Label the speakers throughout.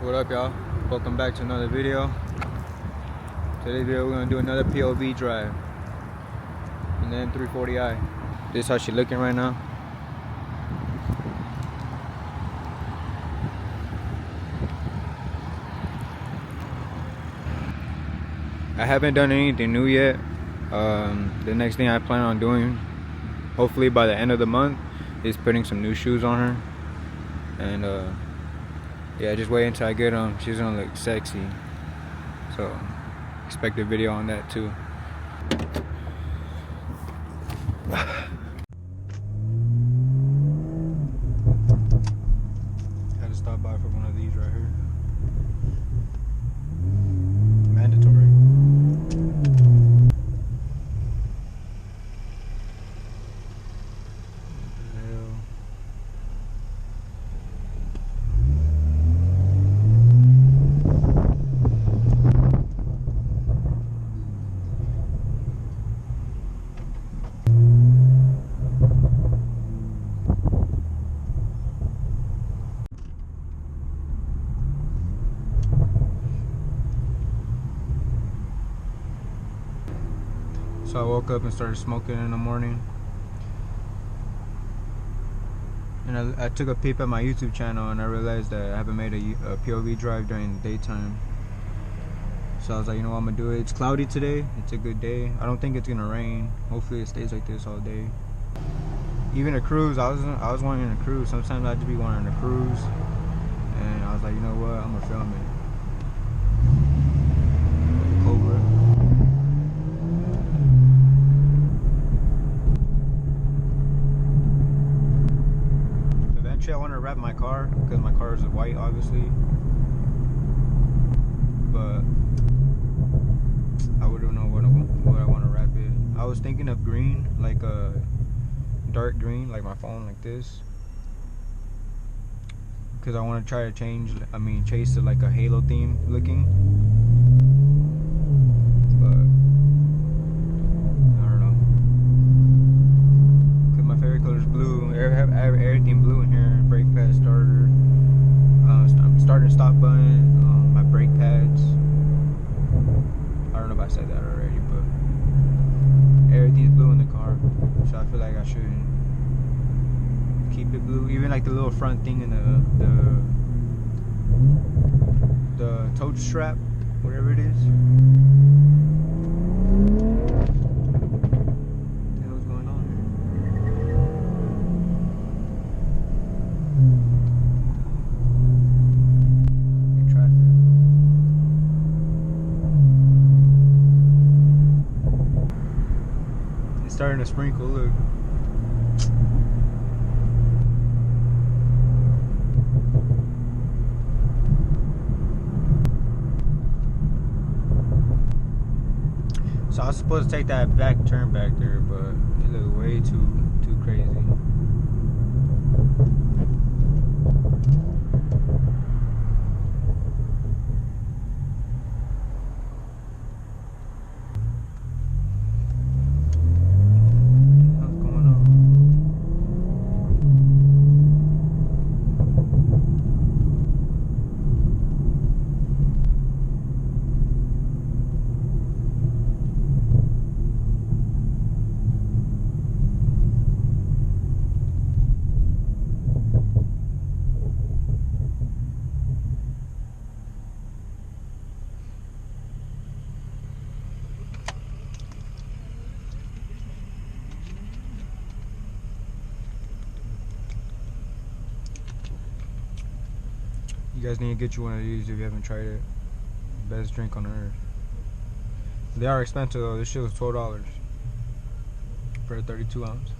Speaker 1: What up, y'all? Welcome back to another video. Today's video we're gonna do another POV drive in the M340i. This is how she's looking right now. I haven't done anything new yet. The next thing I plan on doing, hopefully by the end of the month, is putting some new shoes on her. And yeah, just wait until I get them. She's gonna look sexy. So expect a video on that too. Had to stop by for one of these right here. Mandatory. So I woke up and started smoking in the morning, and I took a peep at my YouTube channel and I realized that I haven't made a POV drive during the daytime. So I was like, you know what, I'm gonna do it. It's cloudy today, it's a good day. I don't think it's gonna rain. Hopefully it stays like this all day. Even a cruise, I was wanting to cruise. Sometimes I just be wanting to cruise, and I was like, you know what, I'm gonna film it. Cobra. I want to wrap my car because my car is white, obviously, but I wouldn't know what I want to wrap it. I was thinking of green, like a dark green, like my phone, like this, because I want to try to chase it like a halo theme looking, but I don't know, because my favorite color is blue. I have everything blue in here. Brake pad, starter, start and stop button, my brake pads. I don't know if I said that already, but everything's blue in the car, so I feel like I should keep it blue. Even like the little front thing and the tow strap, whatever it is. Starting to sprinkle, look. So I was supposed to take that back turn back there, but it looked way too crazy. You guys need to get you one of these if you haven't tried it. Best drink on earth. They are expensive though. This shit was $12 for a 32 ounce.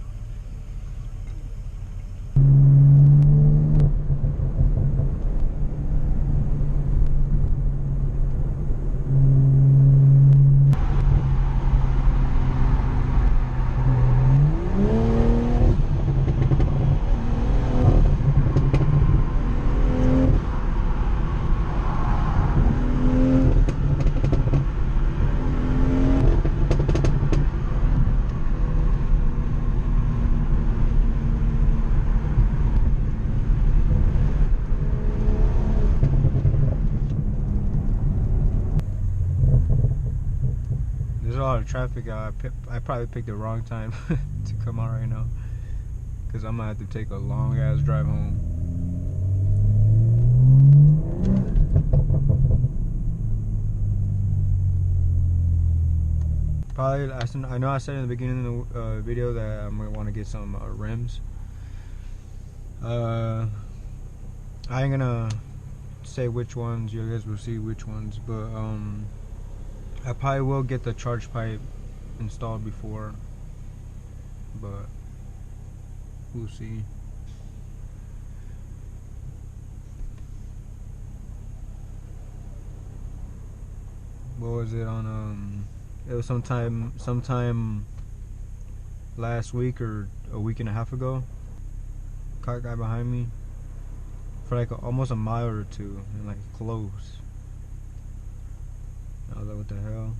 Speaker 1: a lot of traffic out. I probably picked the wrong time to come out right now, because I'm gonna have to take a long ass drive home. Probably, I know I said in the beginning of the video that I'm gonna want to get some rims. I ain't gonna say which ones. You guys will see which ones, but I probably will get the charge pipe installed before, but we'll see. What was it on? It was sometime last week or a week and a half ago. Car guy behind me for like almost a mile or two, and like close. I was like, what the hell?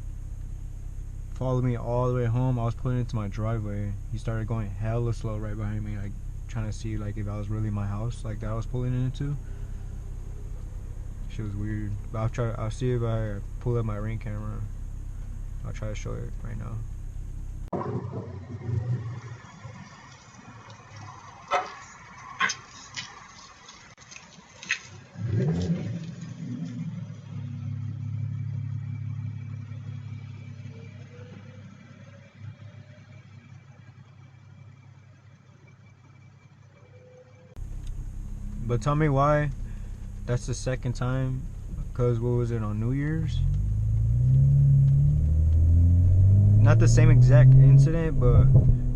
Speaker 1: Followed me all the way home. I was pulling into my driveway. He started going hella slow right behind me, like trying to see like if I was really my house, like that I was pulling into. Shit was weird. But I'll see if I pull up my ring camera. I'll try to show it right now. But tell me why that's the second time. Because what was it, on New Year's? Not the same exact incident, but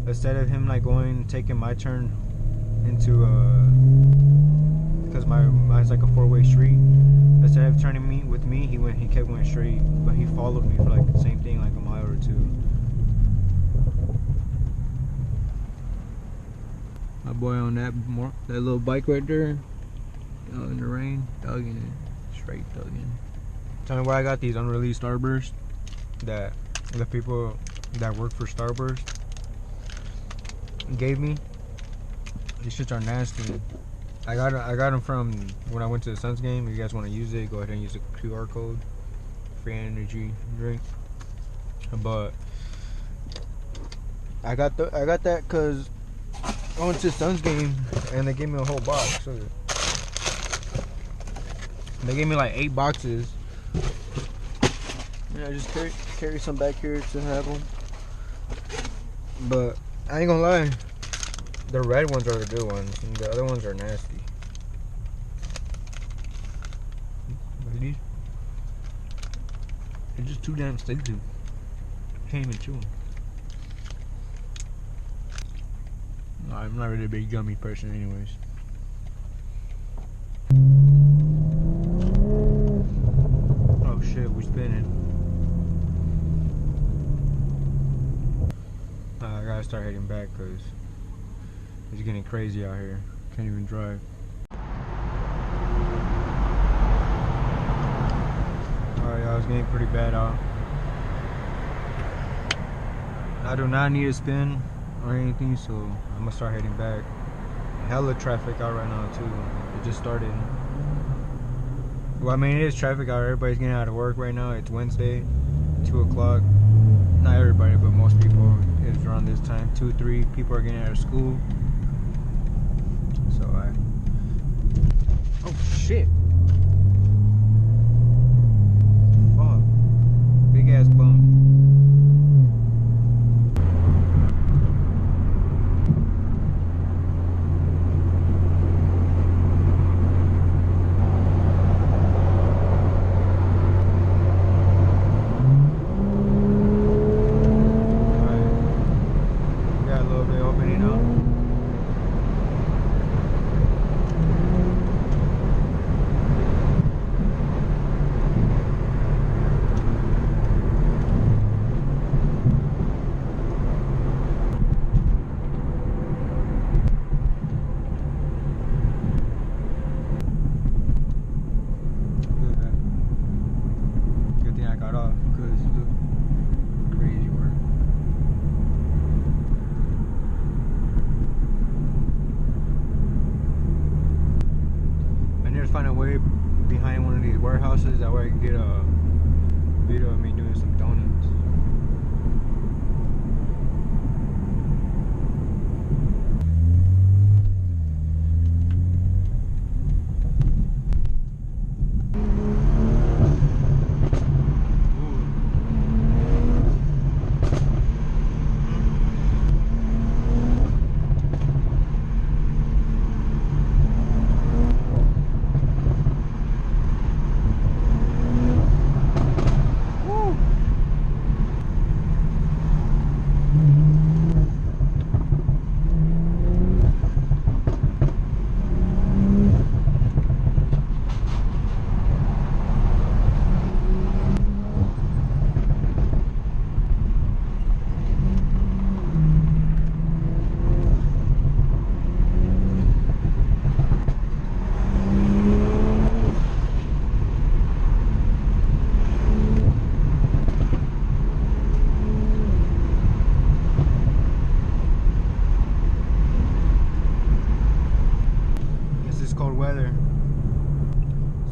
Speaker 1: instead of him like taking my turn into because mine's like a four-way street, instead of turning with me, he kept going straight, but he followed me for like the same thing, like a mile or two. My boy on that little bike right there, out in the rain, thugging it, straight thugging. Tell me why I got these unreleased Starburst that the people that work for Starburst gave me. These shits are nasty. I got them from when I went to the Suns game. If you guys want to use it, go ahead and use the QR code. Free energy drink. But I got that because I went to the Suns game and they gave me a whole box. So they gave me like 8 boxes. And I just carry some back here to have them. But I ain't gonna lie, the red ones are the good ones, and the other ones are nasty. Look at these. They're just too damn sticky. Can't even chew them. No, I'm not really a big gummy person anyways. Oh shit, we're spinning. I gotta start heading back because it's getting crazy out here. Can't even drive. Alright, y'all, it's getting pretty bad out. I do not need a spin or anything, so I'm gonna start heading back. Hella traffic out right now too. It just started. Well, I mean, it is traffic out. Everybody's getting out of work right now. It's Wednesday, 2 o'clock. Not everybody, but most people. It's around this time. 2, 3 people are getting out of school. So oh shit. Fuck. Big ass bump. Find a way behind one of these warehouses that way I can get a video of me doing some donuts.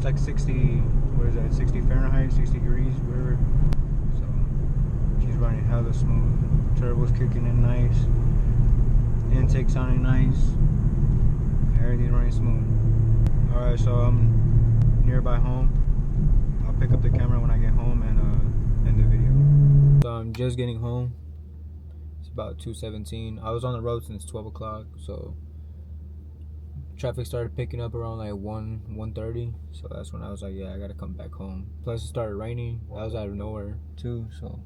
Speaker 1: like 60, what is that, 60 Fahrenheit, 60 degrees, whatever. So she's running hella smooth. Turbo's kicking in nice. Intake sounding nice. Everything's running smooth. Alright, so I'm nearby home. I'll pick up the camera when I get home and end the video. So I'm just getting home. It's about 2:17. I was on the road since 12 o'clock, so traffic started picking up around like 1:30. So that's when I was like, yeah, I gotta come back home. Plus it started raining. That was out of nowhere too, so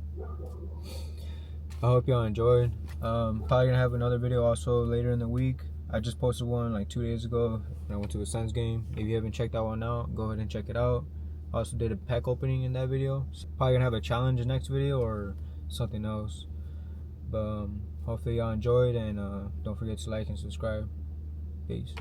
Speaker 1: I hope y'all enjoyed. Probably gonna have another video also later in the week. I just posted one like 2 days ago when I went to a Suns game. If you haven't checked that one out, go ahead and check it out. I also did a pack opening in that video. So probably gonna have a challenge in the next video or something else. But hopefully y'all enjoyed, and don't forget to like and subscribe. Peace.